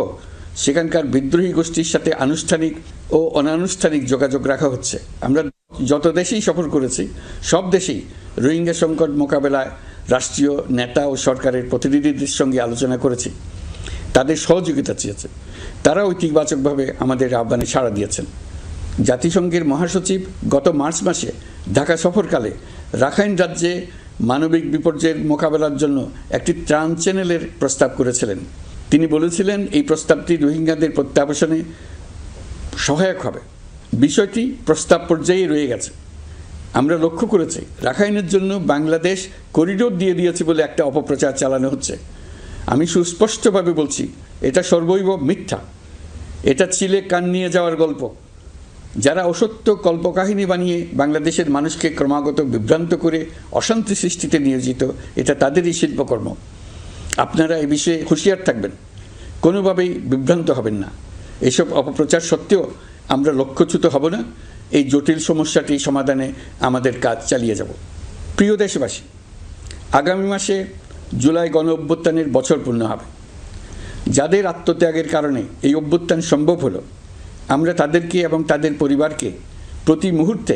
সেখানকার বিদ্রোহী গোষ্ঠীর সাথে আনুষ্ঠানিক ও অনানুষ্ঠানিক যোগাযোগ রাখা হচ্ছে। আমরা যত দেশেই সফর করেছি সব দেশেই রোহিঙ্গা সংকট মোকাবেলায় রাষ্ট্রীয় নেতা ও সরকারের প্রতিনিধিদের সঙ্গে আলোচনা করেছি, তাদের সহযোগিতা চেয়েছে। তারা ইতিবাচকভাবে আমাদের আহ্বানে সাড়া দিয়েছেন। জাতিসংঘের মহাসচিব গত মার্চ মাসে ঢাকা সফরকালে রাখাইন রাজ্যে মানবিক বিপর্যয়ের মোকাবেলার জন্য একটি ত্রাণ চ্যানেলের প্রস্তাব করেছিলেন। তিনি বলেছিলেন এই প্রস্তাবটি রোহিঙ্গাদের প্রত্যাবাসনে সহায়ক হবে। বিষয়টি প্রস্তাব পর্যায়ে রয়ে গেছে। আমরা লক্ষ্য করেছি রাখাইনের জন্য বাংলাদেশ করিডোর দিয়ে দিয়েছে বলে একটা অপপ্রচার চালানো হচ্ছে। আমি সুস্পষ্টভাবে বলছি এটা সর্বৈব মিথ্যা। এটা চিলে কান নিয়ে যাওয়ার গল্প। যারা অসত্য কল্পকাহিনী বানিয়ে বাংলাদেশের মানুষকে ক্রমাগত বিভ্রান্ত করে অশান্তি সৃষ্টিতে নিয়োজিত, এটা তাদেরই শিল্পকর্ম। আপনারা এই বিষয়ে হুঁশিয়ার থাকবেন, কোনোভাবেই বিভ্রান্ত হবেন না। এসব অপপ্রচার সত্ত্বেও আমরা লক্ষ্যচ্যুত হব না। এই জটিল সমস্যাটি সমাধানে আমাদের কাজ চালিয়ে যাব। প্রিয় দেশবাসী, আগামী মাসে জুলাই গণ অভ্যুত্থানের বছর পূর্ণ হবে। যাদের আত্মত্যাগের কারণে এই অভ্যুত্থান সম্ভব হলো, আমরা তাদেরকে এবং তাদের পরিবারকে প্রতি মুহূর্তে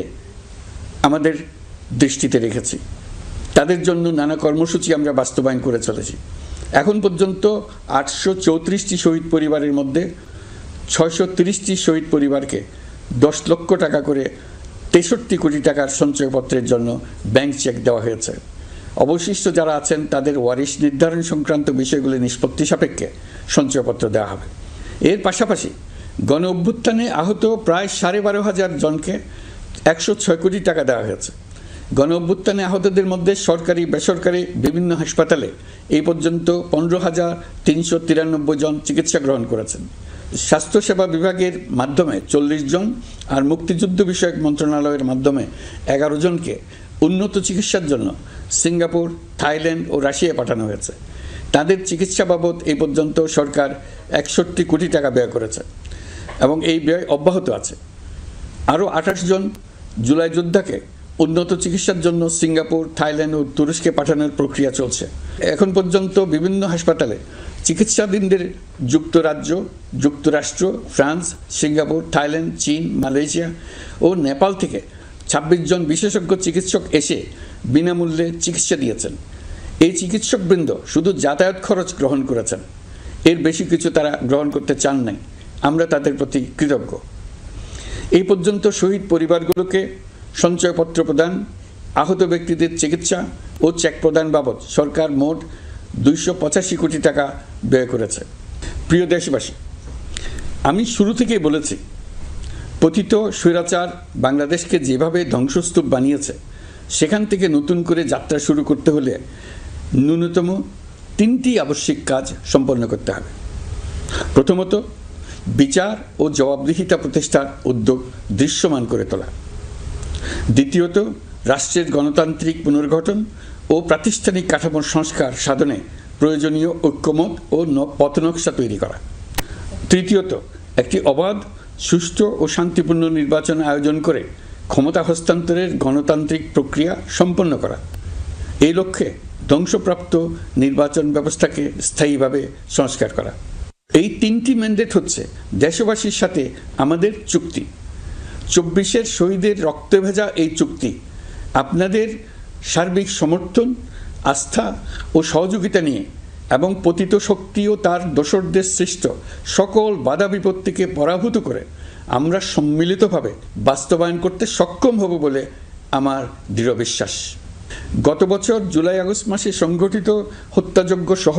আমাদের দৃষ্টিতে রেখেছি। তাদের জন্য নানা কর্মসূচি আমরা বাস্তবায়ন করে চলেছি। এখন পর্যন্ত 834টি শহীদ পরিবারের মধ্যে 630টি শহীদ পরিবারকে 10 লক্ষ টাকা করে 63 কোটি টাকার সঞ্চয়পত্রের জন্য ব্যাংক চেক দেওয়া হয়েছে। অবশিষ্ট যারা আছেন তাদের ওয়ারিশ নির্ধারণ সংক্রান্ত বিষয়গুলি নিষ্পত্তি সাপেক্ষে সঞ্চয়পত্র দেওয়া হবে। এর পাশাপাশি গণ অভ্যুত্থানে আহত প্রায় 12,500 জনকে 106 কোটি টাকা দেওয়া হয়েছে। গণ অভ্যুত্থানে আহতদের মধ্যে সরকারি বেসরকারি বিভিন্ন হাসপাতালে এই পর্যন্ত 15,393 জন চিকিৎসা গ্রহণ করেছেন। স্বাস্থ্যসেবা বিভাগের মাধ্যমে 40 জন আর মুক্তিযুদ্ধ বিষয়ক মন্ত্রণালয়ের মাধ্যমে 11 জনকে উন্নত চিকিৎসার জন্য সিঙ্গাপুর, থাইল্যান্ড ও রাশিয়া পাঠানো হয়েছে। তাদের চিকিৎসা বাবদ এই পর্যন্ত সরকার 61 কোটি টাকা ব্যয় করেছে এবং এই ব্যয় অব্যাহত আছে। আরও 28 জন জুলাই যোদ্ধাকে উন্নত চিকিৎসার জন্য সিঙ্গাপুর, থাইল্যান্ড ও তুরস্কে পাঠানোর প্রক্রিয়া চলছে। এখন পর্যন্ত বিভিন্ন হাসপাতালে চিকিৎসাধীনদের যুক্তরাজ্য, যুক্তরাষ্ট্র, ফ্রান্স, সিঙ্গাপুর, থাইল্যান্ড, চীন, মালয়েশিয়া ও নেপাল থেকে 26 জন বিশেষজ্ঞ চিকিৎসক এসে বিনামূল্যে চিকিৎসা দিয়েছেন। এই চিকিৎসকবৃন্দ শুধু যাতায়াত খরচ গ্রহণ করেছেন, এর বেশি কিছু তারা গ্রহণ করতে চান নাই। আমরা তাদের প্রতি কৃতজ্ঞ। এই পর্যন্ত শহীদ পরিবারগুলোকে সঞ্চয়পত্র প্রদান, আহত ব্যক্তিদের চিকিৎসা ও চেক প্রদান বাবদ সরকার মোট 285 কোটি টাকা ব্যয় করেছে। প্রিয় দেশবাসী, আমি শুরু থেকেই বলেছি পতিত স্বৈরাচার বাংলাদেশকে যেভাবে ধ্বংসস্তূপ বানিয়েছে, সেখান থেকে নতুন করে যাত্রা শুরু করতে হলে ন্যূনতম 3টি আবশ্যিক কাজ সম্পন্ন করতে হবে। প্রথমত, বিচার ও জবাবদিহিতা প্রতিষ্ঠার উদ্যোগ দৃশ্যমান করে তোলা। দ্বিতীয়ত, রাষ্ট্রের গণতান্ত্রিক পুনর্গঠন ও প্রাতিষ্ঠানিক কাঠামোর সংস্কার সাধনে প্রয়োজনীয় ঐক্যমত ও পথনকশা তৈরি করা। তৃতীয়ত, একটি অবাধ, সুষ্ঠু ও শান্তিপূর্ণ নির্বাচন আয়োজন করে ক্ষমতা হস্তান্তরের গণতান্ত্রিক প্রক্রিয়া সম্পন্ন করা। এই লক্ষ্যে ধ্বংসপ্রাপ্ত নির্বাচন ব্যবস্থাকে স্থায়ীভাবে সংস্কার করা। এই 3টি ম্যান্ডেট হচ্ছে দেশবাসীর সাথে আমাদের চুক্তি। 24-এর শহীদের রক্তে ভেজা এই চুক্তি আপনাদের সার্বিক সমর্থন, আস্থা ও সহযোগিতা নিয়ে এবং পতিত শক্তি ও তার দোসরদের সৃষ্ট সকল বাধা বিপত্তিকে পরাভূত করে আমরা সম্মিলিতভাবে বাস্তবায়ন করতে সক্ষম হব বলে আমার দৃঢ় বিশ্বাস। গত বছর জুলাই-আগস্ট মাসে সংঘটিত হত্যাযজ্ঞ সহ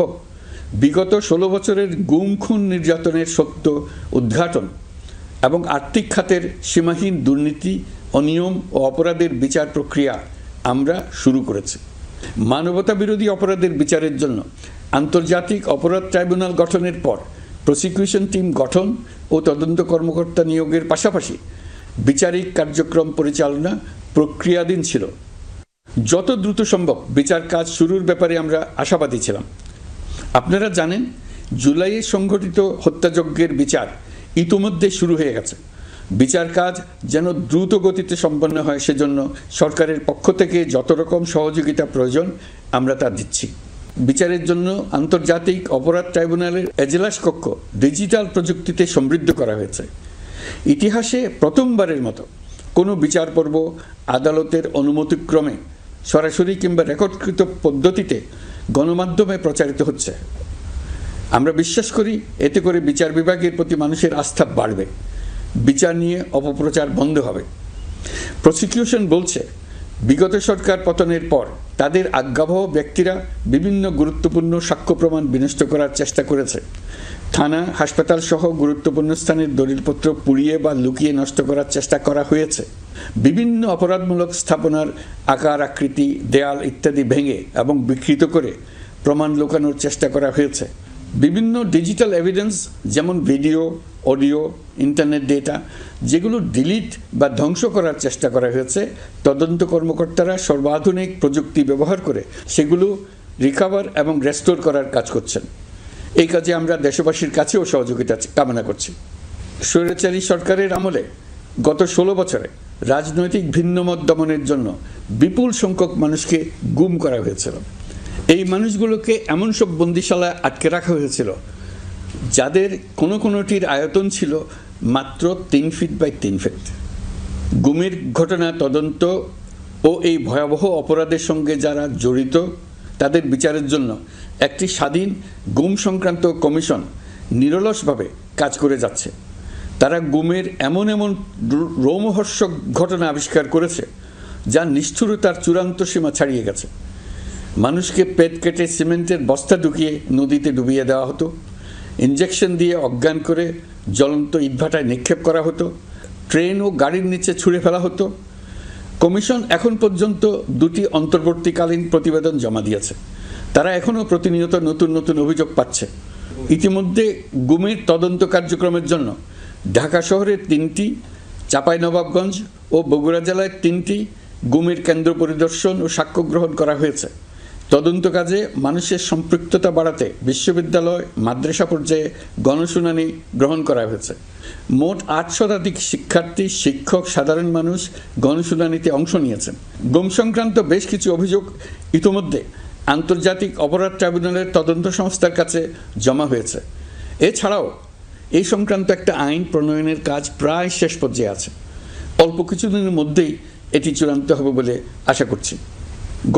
বিগত 16 বছরের গুম খুন নির্যাতনের সত্য উদ্ঘাটন এবং আর্থিক খাতের সীমাহীন দুর্নীতি, অনিয়ম ও অপরাধের বিচার প্রক্রিয়া আমরা শুরু করেছি। মানবতা বিরোধী অপরাধের বিচারের জন্য আন্তর্জাতিক অপরাধ ট্রাইব্যুনাল গঠনের পর প্রসিকিউশন টিম গঠন ও তদন্ত কর্মকর্তা নিয়োগের পাশাপাশি বিচারিক কার্যক্রম পরিচালনা প্রক্রিয়াধীন ছিল। যত দ্রুত সম্ভব বিচার কাজ শুরুর ব্যাপারে আমরা আশাবাদী ছিলাম। আপনারা জানেন, জুলাইয়ে সংঘটিত হত্যাযজ্ঞের বিচার ইতোমধ্যে শুরু হয়ে গেছে। বিচার কাজ যেন দ্রুত গতিতে সম্পন্ন হয় সেজন্য সরকারের পক্ষ থেকে যত রকম সহযোগিতা প্রয়োজন আমরা তা দিচ্ছি। বিচারের জন্য আন্তর্জাতিক অপরাধ ট্রাইব্যুনালের এজলাস কক্ষ ডিজিটাল প্রযুক্তিতে সমৃদ্ধ করা হয়েছে। ইতিহাসে প্রথমবারের মতো কোনো বিচার পর্ব আদালতের অনুমতিক্রমে সরাসরি কিংবা রেকর্ডকৃত পদ্ধতিতে গণমাধ্যমে প্রচারিত হচ্ছে। আমরা বিশ্বাস করি এতে করে বিচার বিভাগের প্রতি মানুষের আস্থা বাড়বে, বিচার নিয়ে অপপ্রচার বন্ধ হবে। প্রসিকিউশন বলছে, বিগত সরকার পতনের পর তাদের আজ্ঞাবহ ব্যক্তিরা বিভিন্ন গুরুত্বপূর্ণ সাক্ষ্য প্রমাণ বিনষ্ট করার চেষ্টা করেছে। থানা, হাসপাতাল সহ গুরুত্বপূর্ণ স্থানের দলিলপত্র পুড়িয়ে বা লুকিয়ে নষ্ট করার চেষ্টা করা হয়েছে। বিভিন্ন অপরাধমূলক স্থাপনার আকার আকৃতি, দেয়াল ইত্যাদি ভেঙে এবং বিকৃত করে প্রমাণ লুকানোর চেষ্টা করা হয়েছে। বিভিন্ন ডিজিটাল এভিডেন্স যেমন ভিডিও, অডিও, ইন্টারনেট ডেটা যেগুলো ডিলিট বা ধ্বংস করার চেষ্টা করা হয়েছে, তদন্ত কর্মকর্তারা সর্বাধুনিক প্রযুক্তি ব্যবহার করে সেগুলো রিকভার এবং রেস্টোর করার কাজ করছেন। এই কাজে আমরা দেশবাসীর কাছেও সহযোগিতা কামনা করছি। স্বৈরাচারী সরকারের আমলে গত 16 বছরে রাজনৈতিক ভিন্নমত দমনের জন্য বিপুল সংখ্যক মানুষকে গুম করা হয়েছিল। এই মানুষগুলোকে এমন সব বন্দিশালায় আটকে রাখা হয়েছিল যাদের কোনোটির আয়তন ছিল মাত্র 3 ফিট বাই 3 ফিট। গুমের ঘটনা তদন্ত ও এই ভয়াবহ অপরাধের সঙ্গে যারা জড়িত তাদের বিচারের জন্য একটি স্বাধীন গুম সংক্রান্ত কমিশন নিরলসভাবে কাজ করে যাচ্ছে। তারা গুমের এমন রোমহর্ষক ঘটনা আবিষ্কার করেছে যা নিষ্ঠুরতার চূড়ান্ত সীমা ছাড়িয়ে গেছে। মানুষকে পেট কেটে সিমেন্টের বস্তা ঢুকিয়ে নদীতে ডুবিয়ে দেওয়া হতো, ইনজেকশন দিয়ে অজ্ঞান করে জ্বলন্ত ইটভাটায় নিক্ষেপ করা হতো, ট্রেন ও গাড়ির নিচে ছুঁড়ে ফেলা হতো। কমিশন এখন পর্যন্ত 2টি অন্তর্বর্তীকালীন প্রতিবেদন জমা দিয়েছে। তারা এখনও প্রতিনিয়ত নতুন অভিযোগ পাচ্ছে। ইতিমধ্যে গুমের তদন্ত কার্যক্রমের জন্য ঢাকা শহরের 3টি, চাঁপাইনবাবগঞ্জ ও বগুড়া জেলায় 3টি গুমের কেন্দ্র পরিদর্শন ও সাক্ষ্য গ্রহণ করা হয়েছে। তদন্ত কাজে মানুষের সম্পৃক্ততা বাড়াতে বিশ্ববিদ্যালয়, মাদ্রাসা পর্যায়ে গণশুনানি গ্রহণ করা হয়েছে। মোট 8 শতাধিক শিক্ষার্থী, শিক্ষক, সাধারণ মানুষ গণশুনানিতে অংশ নিয়েছেন। গুম সংক্রান্ত বেশ কিছু অভিযোগ ইতোমধ্যে আন্তর্জাতিক অপরাধ ট্রাইব্যুনালের তদন্ত সংস্থার কাছে জমা হয়েছে। এছাড়াও এই সংক্রান্ত একটা আইন প্রণয়নের কাজ প্রায় শেষ পর্যায়ে আছে। অল্প কিছুদিনের মধ্যেই এটি চূড়ান্ত হবে বলে আশা করছি।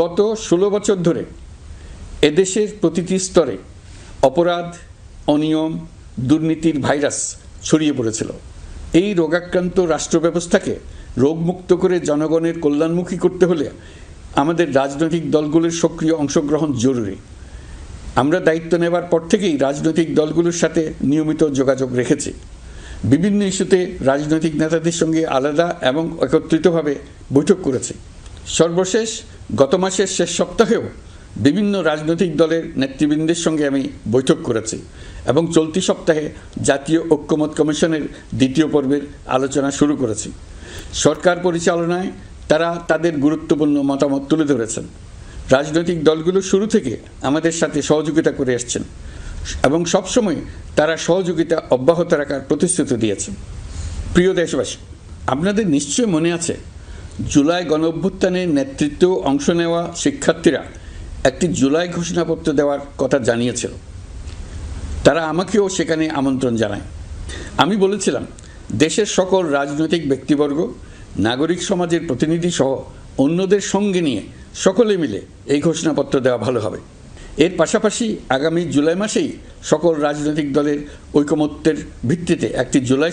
গত 16 বছর ধরে এদেশের প্রতিটি স্তরে অপরাধ, অনিয়ম, দুর্নীতির ভাইরাস ছড়িয়ে পড়েছিল। এই রোগাক্রান্ত রাষ্ট্র ব্যবস্থাকে রোগমুক্ত করে জনগণের কল্যাণমুখী করতে হলে আমাদের রাজনৈতিক দলগুলোর সক্রিয় অংশগ্রহণ জরুরি। আমরা দায়িত্ব নেবার পর থেকেই রাজনৈতিক দলগুলোর সাথে নিয়মিত যোগাযোগ রেখেছি। বিভিন্ন ইস্যুতে রাজনৈতিক নেতাদের সঙ্গে আলাদা এবং একত্রিতভাবে বৈঠক করেছি। সর্বশেষ গত মাসের শেষ সপ্তাহেও বিভিন্ন রাজনৈতিক দলের নেতৃবৃন্দের সঙ্গে আমি বৈঠক করেছি এবং চলতি সপ্তাহে জাতীয় ঐক্যমত কমিশনের 2য় পর্বের আলোচনা শুরু করেছি। সরকার পরিচালনায় তারা তাদের গুরুত্বপূর্ণ মতামত তুলে ধরেছেন। রাজনৈতিক দলগুলো শুরু থেকে আমাদের সাথে সহযোগিতা করে আসছেন এবং সবসময় তারা সহযোগিতা অব্যাহত রাখার প্রতিশ্রুতি দিয়েছেন। প্রিয় দেশবাসী, আপনাদের নিশ্চয় মনে আছে জুলাই গণঅভ্যুত্থানের নেতৃত্ব অংশ নেওয়া শিক্ষার্থীরা একটি জুলাই ঘোষণাপত্র দেওয়ার কথা জানিয়েছিল। তারা আমাকেও সেখানে আমন্ত্রণ জানায়। আমি বলেছিলাম দেশের সকল রাজনৈতিক ব্যক্তিবর্গ, নাগরিক সমাজের প্রতিনিধি সহ অন্যদের সঙ্গে নিয়ে সকলে মিলে এই ঘোষণাপত্র দেওয়া ভালো হবে। এর পাশাপাশি আগামী জুলাই মাসেই সকল রাজনৈতিক দলের ঐকমত্যের ভিত্তিতে একটি জুলাই